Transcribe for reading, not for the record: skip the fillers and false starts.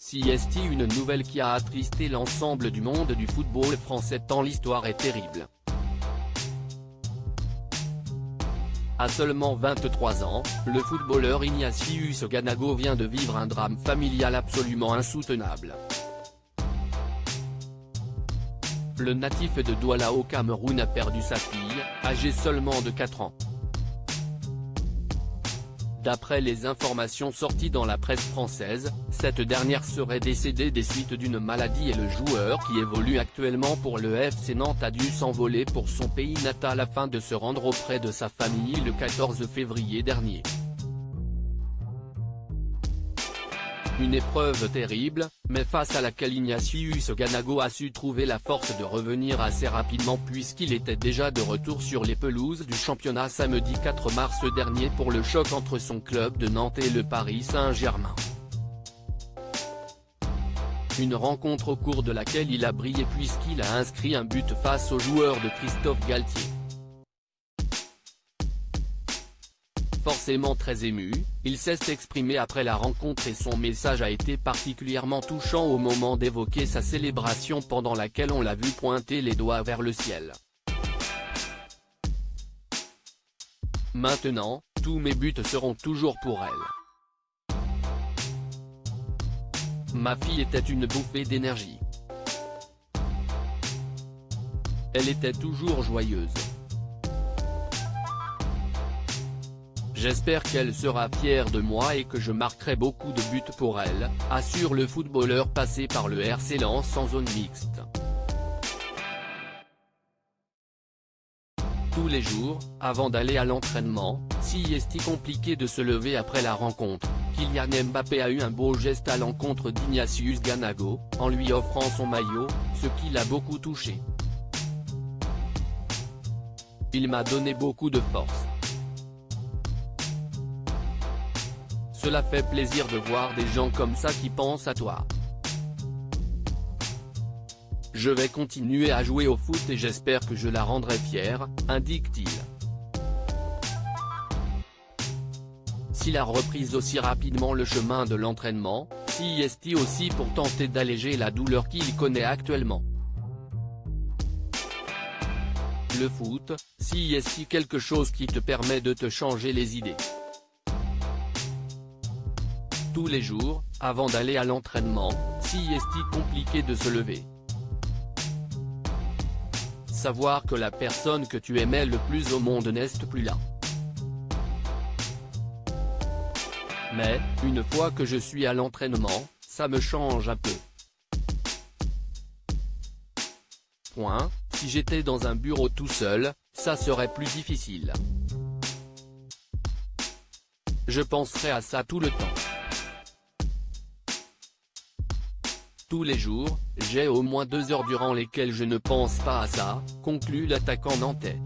CST, une nouvelle qui a attristé l'ensemble du monde du football français tant l'histoire est terrible. À seulement 23 ans, le footballeur Ignatius Ganago vient de vivre un drame familial absolument insoutenable. Le natif de Douala au Cameroun a perdu sa fille, âgée seulement de 4 ans. D'après les informations sorties dans la presse française, cette dernière serait décédée des suites d'une maladie et le joueur qui évolue actuellement pour le FC Nantes a dû s'envoler pour son pays natal afin de se rendre auprès de sa famille le 14 février dernier. Une épreuve terrible, mais face à laquelle Ignatius Ganago a su trouver la force de revenir assez rapidement puisqu'il était déjà de retour sur les pelouses du championnat samedi 4 mars dernier pour le choc entre son club de Nantes et le Paris Saint-Germain. Une rencontre au cours de laquelle il a brillé puisqu'il a inscrit un but face au joueur de Christophe Galtier. Forcément très ému, il s'est exprimé après la rencontre et son message a été particulièrement touchant au moment d'évoquer sa célébration pendant laquelle on l'a vu pointer les doigts vers le ciel. Maintenant, tous mes buts seront toujours pour elle. Ma fille était une bouffée d'énergie. Elle était toujours joyeuse. J'espère qu'elle sera fière de moi et que je marquerai beaucoup de buts pour elle, assure le footballeur passé par le RC Lens en zone mixte. Tous les jours, avant d'aller à l'entraînement, si est compliqué de se lever après la rencontre, Kylian Mbappé a eu un beau geste à l'encontre d'Ignatius Ganago, en lui offrant son maillot, ce qui l'a beaucoup touché. Il m'a donné beaucoup de force. Cela fait plaisir de voir des gens comme ça qui pensent à toi. Je vais continuer à jouer au foot et j'espère que je la rendrai fière, indique-t-il. S'il a repris aussi rapidement le chemin de l'entraînement, CST aussi pour tenter d'alléger la douleur qu'il connaît actuellement. Le foot, CST quelque chose qui te permet de te changer les idées. Tous les jours, avant d'aller à l'entraînement, si est compliqué de se lever. Savoir que la personne que tu aimais le plus au monde n'est plus là. Mais, une fois que je suis à l'entraînement, ça me change un peu. Si j'étais dans un bureau tout seul, ça serait plus difficile. Je penserais à ça tout le temps. Tous les jours, j'ai au moins 2 heures durant lesquelles je ne pense pas à ça, conclut l'attaquant nantais.